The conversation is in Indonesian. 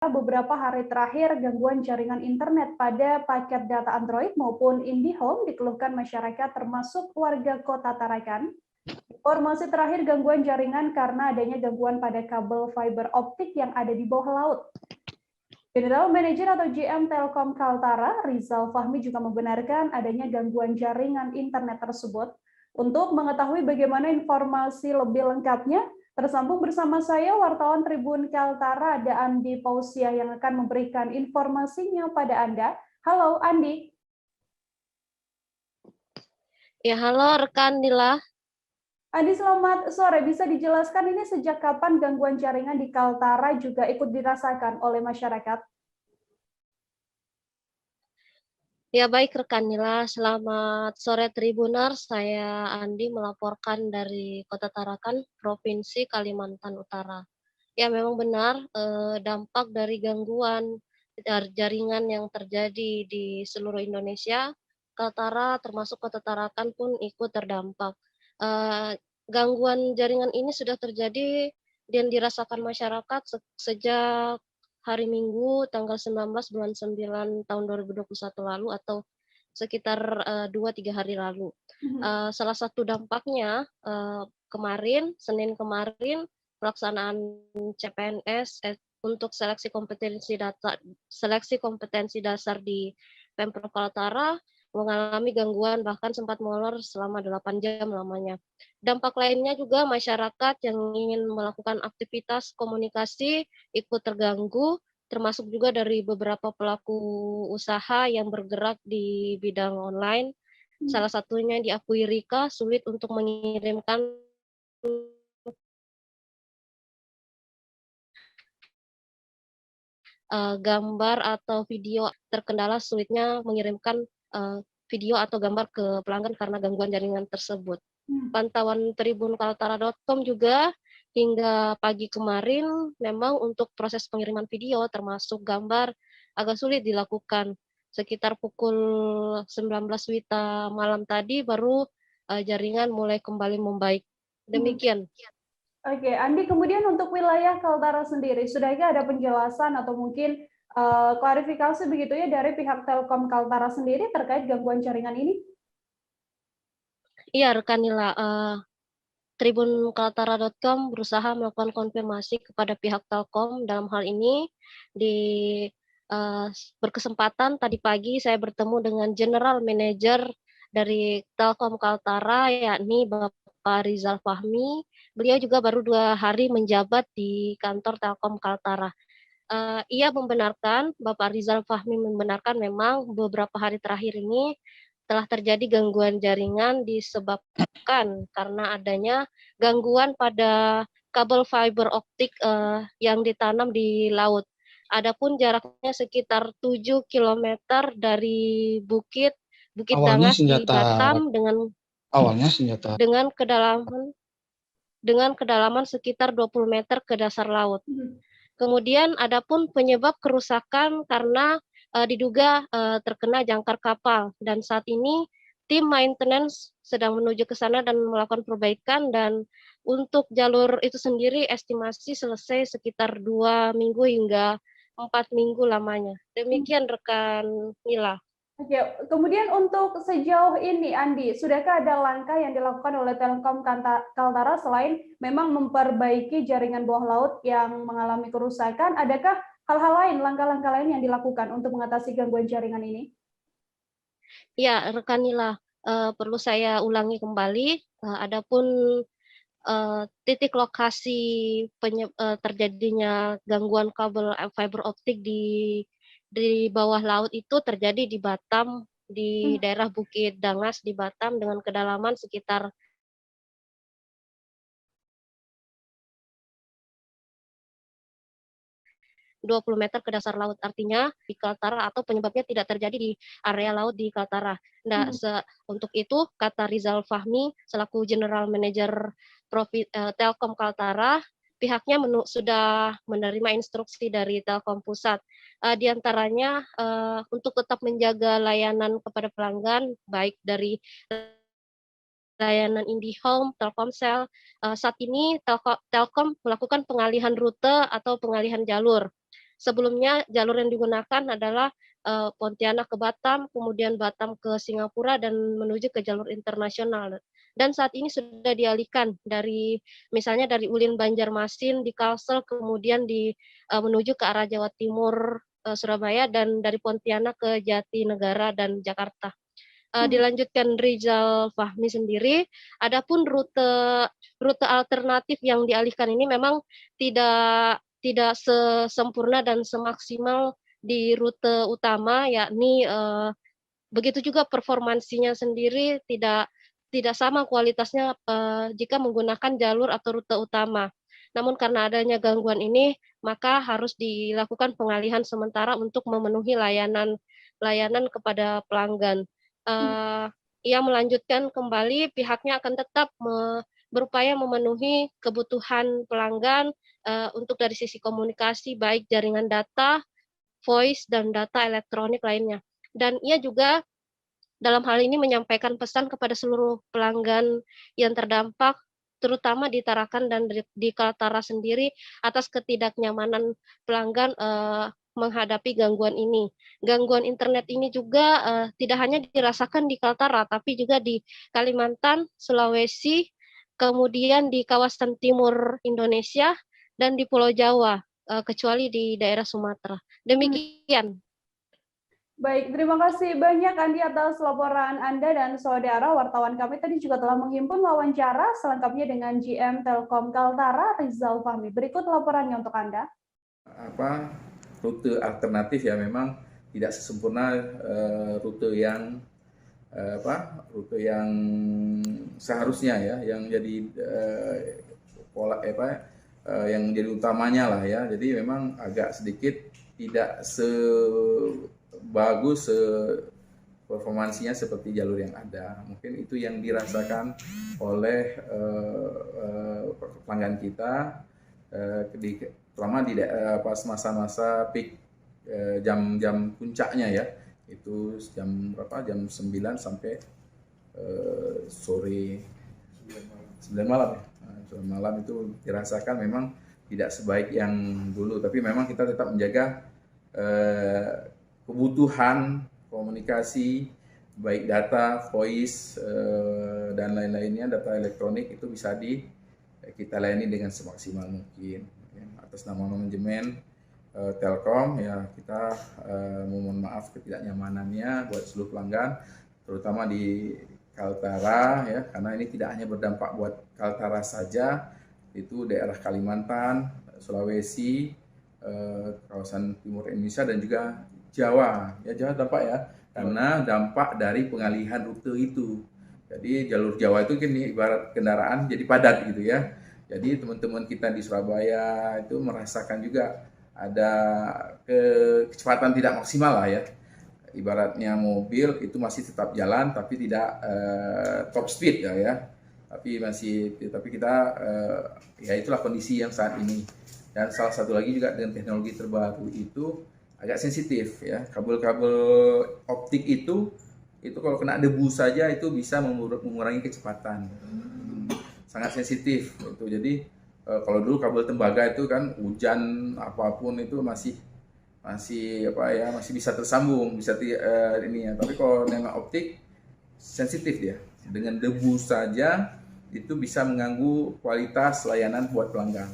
Beberapa hari terakhir, gangguan jaringan internet pada paket data Android maupun IndiHome dikeluhkan masyarakat termasuk warga Kota Tarakan. Informasi terakhir gangguan jaringan karena adanya gangguan pada kabel fiber optik yang ada di bawah laut. General Manager atau GM Telkom Kaltara, Rizal Fahmi juga membenarkan adanya gangguan jaringan internet tersebut. Untuk mengetahui bagaimana informasi lebih lengkapnya, tersambung bersama saya wartawan Tribun Kaltara, ada Andi Pausia yang akan memberikan informasinya pada Anda. Halo Andi. Ya, halo rekan Nila. Andi, selamat sore. Bisa dijelaskan ini sejak kapan gangguan jaringan di Kaltara juga ikut dirasakan oleh masyarakat? Ya, baik rekan Nila. Selamat sore Tribuners. Saya Andi melaporkan dari Kota Tarakan, Provinsi Kalimantan Utara. Ya, memang benar dampak dari gangguan jaringan yang terjadi di seluruh Indonesia. Kaltara termasuk Kota Tarakan pun ikut terdampak. Gangguan jaringan ini sudah terjadi dan dirasakan masyarakat sejak hari Minggu tanggal 19 bulan 9 tahun 2021 lalu atau sekitar 2-3 hari lalu. Salah satu dampaknya kemarin, Senin kemarin, pelaksanaan CPNS untuk seleksi kompetensi dasar di Pemprov Kaltara mengalami gangguan bahkan sempat molor selama 8 jam lamanya. Dampak lainnya juga masyarakat yang ingin melakukan aktivitas komunikasi ikut terganggu, termasuk juga dari beberapa pelaku usaha yang bergerak di bidang online. Salah satunya diakui Rika sulit untuk mengirimkan gambar atau video, terkendala sulitnya mengirimkan video atau gambar ke pelanggan karena gangguan jaringan tersebut. Pantauan tribunkaltara.com juga hingga pagi kemarin memang untuk proses pengiriman video termasuk gambar agak sulit dilakukan. Sekitar pukul 19 WITA malam tadi baru jaringan mulai kembali membaik. Demikian. Oke, Andi, kemudian untuk wilayah Kaltara sendiri, sudahkah ada penjelasan atau mungkin klarifikasi begitu ya dari pihak Telkom Kaltara sendiri terkait gangguan jaringan ini? Iya, rekan Nila. Tribunkaltara.com berusaha melakukan konfirmasi kepada pihak Telkom dalam hal ini. Di berkesempatan tadi pagi saya bertemu dengan General Manager dari Telkom Kaltara, yakni Bapak Rizal Fahmi. Beliau juga baru 2 hari menjabat di kantor Telkom Kaltara. Ia membenarkan, Bapak Rizal Fahmi membenarkan memang beberapa hari terakhir ini telah terjadi gangguan jaringan disebabkan karena adanya gangguan pada kabel fiber optik yang ditanam di laut. Adapun jaraknya sekitar 7 kilometer dari Bukit Awalnya Dangas di senjata Batam dengan kedalaman sekitar 20 meter ke dasar laut. Kemudian adapun penyebab kerusakan karena diduga terkena jangkar kapal, dan saat ini tim maintenance sedang menuju ke sana dan melakukan perbaikan, dan untuk jalur itu sendiri estimasi selesai sekitar 2 minggu hingga 4 minggu lamanya. Demikian rekan Nila. Oke, kemudian untuk sejauh ini, Andi, sudahkah ada langkah yang dilakukan oleh Telkom Kaltara selain memang memperbaiki jaringan bawah laut yang mengalami kerusakan? Adakah hal-hal lain, langkah-langkah lain yang dilakukan untuk mengatasi gangguan jaringan ini? Ya, rekan Nila, perlu saya ulangi kembali. Adapun titik lokasi terjadinya gangguan kabel fiber optik di bawah laut itu terjadi di Batam, di daerah Bukit Dangas di Batam dengan kedalaman sekitar 20 meter ke dasar laut. Artinya di Kaltara atau penyebabnya tidak terjadi di area laut di Kaltara. Nah, untuk itu kata Rizal Fahmi selaku General Manager Telkom Kaltara, pihaknya sudah menerima instruksi dari Telkom Pusat. Di antaranya untuk tetap menjaga layanan kepada pelanggan baik dari layanan IndiHome, Telkomsel. Saat ini Telkom melakukan pengalihan rute atau pengalihan jalur. Sebelumnya jalur yang digunakan adalah Pontianak ke Batam, kemudian Batam ke Singapura dan menuju ke jalur internasional. Dan saat ini sudah dialihkan dari misalnya dari Ulin Banjarmasin di Kalsel, kemudian menuju ke arah Jawa Timur, Surabaya, dan dari Pontianak ke Jatinegara dan Jakarta. Dilanjutkan Rizal Fahmi sendiri. Adapun rute alternatif yang dialihkan ini memang tidak sesempurna dan semaksimal di rute utama, yakni begitu juga performansinya sendiri tidak sama kualitasnya jika menggunakan jalur atau rute utama. Namun karena adanya gangguan ini, maka harus dilakukan pengalihan sementara untuk memenuhi layanan kepada pelanggan. Ia melanjutkan kembali, pihaknya akan tetap berupaya memenuhi kebutuhan pelanggan untuk dari sisi komunikasi, baik jaringan data, voice, dan data elektronik lainnya. Dan ia juga dalam hal ini menyampaikan pesan kepada seluruh pelanggan yang terdampak, terutama di Tarakan dan di Kaltara sendiri, atas ketidaknyamanan pelanggan menghadapi gangguan ini. Gangguan internet ini juga tidak hanya dirasakan di Kaltara, tapi juga di Kalimantan, Sulawesi, kemudian di kawasan timur Indonesia, dan di Pulau Jawa, kecuali di daerah Sumatera. Demikian. Baik, terima kasih banyak Andi atas laporan Anda dan saudara wartawan kami tadi juga telah menghimpun wawancara selengkapnya dengan GM Telkom Kaltara, Rizal Fahmi. Berikut laporannya untuk Anda. Rute alternatif ya memang tidak sesempurna rute yang seharusnya ya, yang jadi yang jadi utamanya lah ya. Jadi memang agak sedikit tidak bagus performansinya seperti jalur yang ada. Mungkin itu yang dirasakan oleh pelanggan kita terutama di pas masa-masa peak jam-jam puncaknya ya. Itu jam berapa? Jam 9 sampai sore 9 malam ya. 9 malam itu dirasakan memang tidak sebaik yang dulu, tapi memang kita tetap menjaga kebutuhan komunikasi baik data, voice dan lain-lainnya, data elektronik itu bisa kita layani dengan semaksimal mungkin. Atas nama manajemen Telkom ya kita mohon maaf ketidaknyamanannya buat seluruh pelanggan, terutama di Kaltara ya, karena ini tidak hanya berdampak buat Kaltara saja, itu daerah Kalimantan, Sulawesi, kawasan timur Indonesia dan juga Jawa. Ya Jawa dampak ya, karena dampak dari pengalihan rute itu. Jadi jalur Jawa itu kan ibarat kendaraan jadi padat gitu ya. Jadi teman-teman kita di Surabaya itu merasakan juga ada kecepatan tidak maksimal lah ya. Ibaratnya mobil itu masih tetap jalan tapi tidak top speed ya. Tapi kita ya itulah kondisi yang saat ini. Dan salah satu lagi juga dengan teknologi terbaru itu agak sensitif ya. Kabel-kabel optik itu kalau kena debu saja itu bisa mengurangi kecepatan. Sangat sensitif itu. Jadi kalau dulu kabel tembaga itu kan hujan apapun itu masih bisa tersambung, bisa ini ya. Tapi kalau dengan optik sensitif dia. Dengan debu saja itu bisa mengganggu kualitas layanan buat pelanggan.